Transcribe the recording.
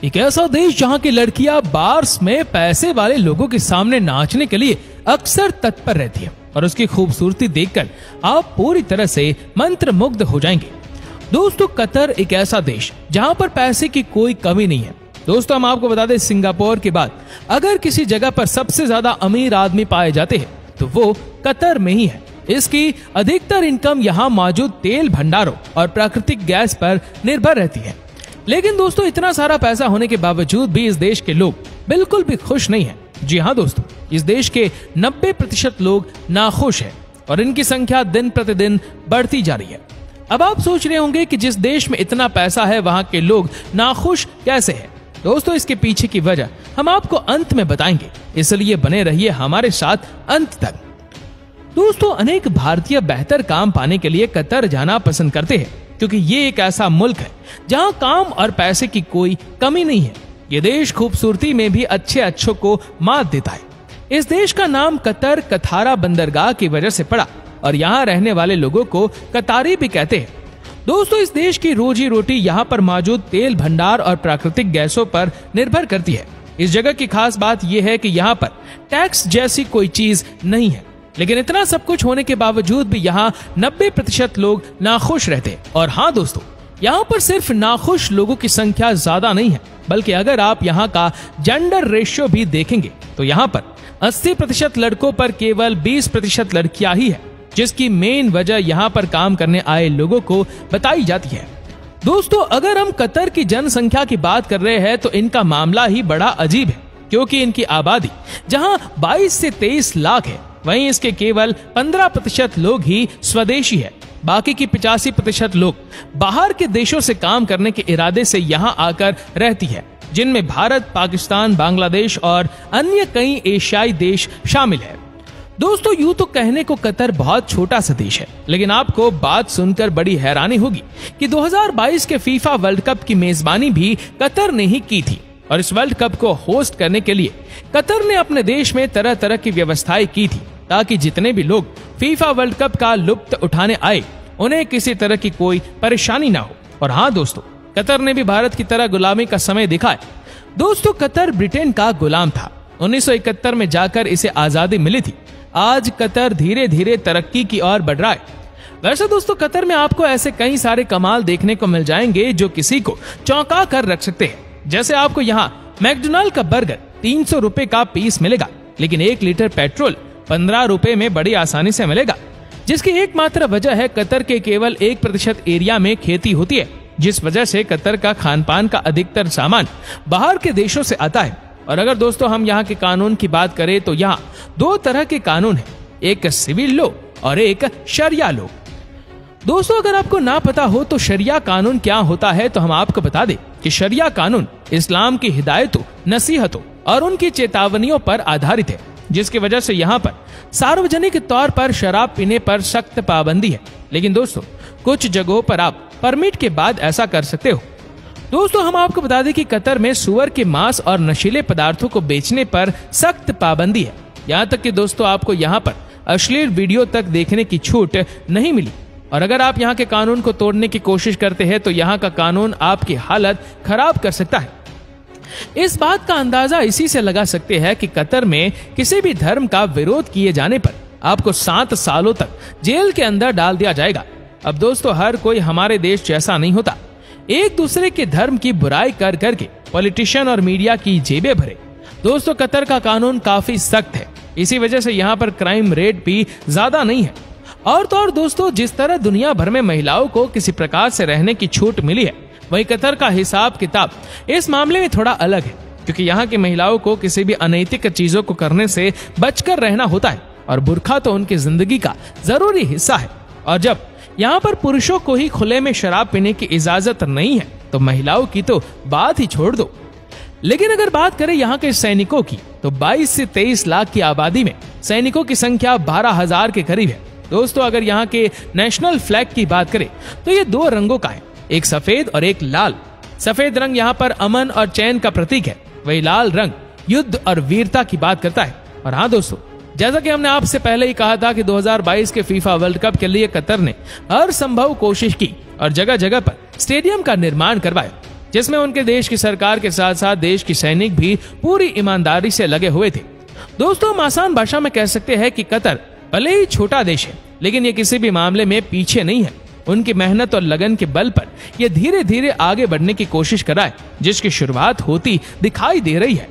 एक ऐसा देश जहां की लड़कियां बार्स में पैसे वाले लोगों के सामने नाचने के लिए अक्सर तत्पर रहती है और उसकी खूबसूरती देखकर आप पूरी तरह से मंत्रमुग्ध हो जाएंगे। दोस्तों, कतर एक ऐसा देश जहां पर पैसे की कोई कमी नहीं है। दोस्तों, हम आपको बता दें, सिंगापुर के बाद अगर किसी जगह पर सबसे ज्यादा अमीर आदमी पाए जाते हैं तो वो कतर में ही है। इसकी अधिकतर इनकम यहाँ मौजूद तेल भंडारों और प्राकृतिक गैस पर निर्भर रहती है। लेकिन दोस्तों, इतना सारा पैसा होने के बावजूद भी इस देश के लोग बिल्कुल भी खुश नहीं हैं। जी हाँ दोस्तों, इस देश के 90% लोग नाखुश हैं और इनकी संख्या दिन प्रतिदिन बढ़ती जा रही है। अब आप सोच रहे होंगे कि जिस देश में इतना पैसा है वहां के लोग नाखुश कैसे हैं? दोस्तों, इसके पीछे की वजह हम आपको अंत में बताएंगे, इसलिए बने रहिए हमारे साथ अंत तक। दोस्तों, अनेक भारतीय बेहतर काम पाने के लिए कतर जाना पसंद करते हैं क्योंकि ये एक ऐसा मुल्क है जहां काम और पैसे की कोई कमी नहीं है। ये देश खूबसूरती में भी अच्छों को मात देता है। इस देश का नाम कतर कथारा बंदरगाह की वजह से पड़ा और यहाँ रहने वाले लोगों को कतारी भी कहते हैं। दोस्तों, इस देश की रोजी रोटी यहाँ पर मौजूद तेल भंडार और प्राकृतिक गैसों पर निर्भर करती है। इस जगह की खास बात यह है कि यहाँ पर टैक्स जैसी कोई चीज नहीं है। लेकिन इतना सब कुछ होने के बावजूद भी यहाँ 90% लोग नाखुश रहते हैं। और हाँ दोस्तों, यहाँ पर सिर्फ नाखुश लोगों की संख्या ज्यादा नहीं है, बल्कि अगर आप यहाँ का जेंडर रेशियो भी देखेंगे तो यहाँ पर 80% लड़कों पर केवल 20% लड़कियां ही है, जिसकी मेन वजह यहाँ पर काम करने आए लोगों को बताई जाती है। दोस्तों, अगर हम कतर की जनसंख्या की बात कर रहे हैं तो इनका मामला ही बड़ा अजीब है, क्योंकि इनकी आबादी जहाँ 22 से 23 लाख है, वहीं इसके केवल 15% लोग ही स्वदेशी है। बाकी की 85% लोग बाहर के देशों से काम करने के इरादे से यहाँ आकर रहती है, जिनमें भारत, पाकिस्तान, बांग्लादेश और अन्य कई एशियाई देश शामिल है। दोस्तों, यूं तो कहने को कतर बहुत छोटा सा देश है, लेकिन आपको बात सुनकर बड़ी हैरानी होगी कि 2022 के फीफा वर्ल्ड कप की मेजबानी भी कतर ने ही की थी। और इस वर्ल्ड कप को होस्ट करने के लिए कतर ने अपने देश में तरह तरह की व्यवस्थाएं की थी, ताकि जितने भी लोग फीफा वर्ल्ड कप का लुत्फ उठाने आए उन्हें किसी तरह की कोई परेशानी ना हो। और हाँ दोस्तों, कतर ने भी भारत की तरह गुलामी का समय देखा है। दोस्तों, कतर ब्रिटेन का गुलाम था। 1971 में जाकर इसे आजादी मिली थी। आज कतर धीरे धीरे तरक्की की ओर बढ़ रहा है। वैसे दोस्तों, कतर में आपको ऐसे कई सारे कमाल देखने को मिल जाएंगे जो किसी को चौंका कर रख सकते हैं। जैसे आपको यहाँ मैकडोनाल्ड का बर्गर 300 रुपए का पीस मिलेगा, लेकिन 1 लीटर पेट्रोल 15 रुपए में बड़ी आसानी से मिलेगा, जिसकी एकमात्र वजह है कतर के केवल 1% एरिया में खेती होती है, जिस वजह से कतर का खान पान का अधिकतर सामान बाहर के देशों से आता है। और अगर दोस्तों हम यहाँ के कानून की बात करें तो यहाँ 2 तरह के कानून हैं, एक सिविल लॉ और एक शरिया लॉ। दोस्तों, अगर आपको ना पता हो तो शरिया कानून क्या होता है तो हम आपको बता दें कि शरिया कानून इस्लाम की हिदायतों, नसीहतों और उनकी चेतावनियों पर आधारित है, जिसकी वजह से यहाँ पर सार्वजनिक तौर पर शराब पीने पर सख्त पाबंदी है। लेकिन दोस्तों, कुछ जगहों पर आप परमिट के बाद ऐसा कर सकते हो। दोस्तों, हम आपको बता दें कि कतर में सुअर के मांस और नशीले पदार्थों को बेचने पर सख्त पाबंदी है। यहाँ तक कि दोस्तों, आपको यहाँ पर अश्लील वीडियो तक देखने की छूट नहीं मिली। और अगर आप यहाँ के कानून को तोड़ने की कोशिश करते हैं तो यहाँ का कानून आपकी हालत खराब कर सकता है। इस बात का अंदाजा इसी से लगा सकते हैं कि कतर में किसी भी धर्म का विरोध किए जाने पर आपको 7 सालों तक जेल के अंदर डाल दिया जाएगा। अब दोस्तों, हर कोई हमारे देश जैसा नहीं होता। एक दूसरे के धर्म की बुराई कर करके पॉलिटिशियन और मीडिया की जेबें भरे। दोस्तों, कतर का कानून काफी सख्त है, इसी वजह से यहाँ पर क्राइम रेट भी ज्यादा नहीं है। और तो और दोस्तों, जिस तरह दुनिया भर में महिलाओं को किसी प्रकार से रहने की छूट मिली है, वहीं कतर का हिसाब किताब इस मामले में थोड़ा अलग है, क्योंकि यहाँ की महिलाओं को किसी भी अनैतिक चीजों को करने से बचकर रहना होता है और बुर्का तो उनकी जिंदगी का जरूरी हिस्सा है। और जब यहाँ पर पुरुषों को ही खुले में शराब पीने की इजाजत नहीं है तो महिलाओं की तो बात ही छोड़ दो। लेकिन अगर बात करें यहाँ के सैनिकों की तो 22 से 23 लाख की आबादी में सैनिकों की संख्या 12,000 के करीब है। दोस्तों, अगर यहाँ के नेशनल फ्लैग की बात करें तो ये 2 रंगों का है, एक सफेद और एक लाल। सफेद रंग यहाँ पर अमन और चैन का प्रतीक है, वही लाल रंग युद्ध और वीरता की बात करता है। और हाँ दोस्तों, जैसा कि हमने आपसे पहले ही कहा था कि 2022 के फीफा वर्ल्ड कप के लिए कतर ने हर संभव कोशिश की और जगह जगह पर स्टेडियम का निर्माण करवाया। जिसमें उनके देश की सरकार के साथ साथ देश की सैनिक भी पूरी ईमानदारी से लगे हुए थे। दोस्तों, हम आसान भाषा में कह सकते हैं कि कतर भले ही छोटा देश है, लेकिन ये किसी भी मामले में पीछे नहीं है। उनकी मेहनत और लगन के बल पर ये धीरे धीरे आगे बढ़ने की कोशिश कर रहा है, जिसकी शुरुआत होती दिखाई दे रही है।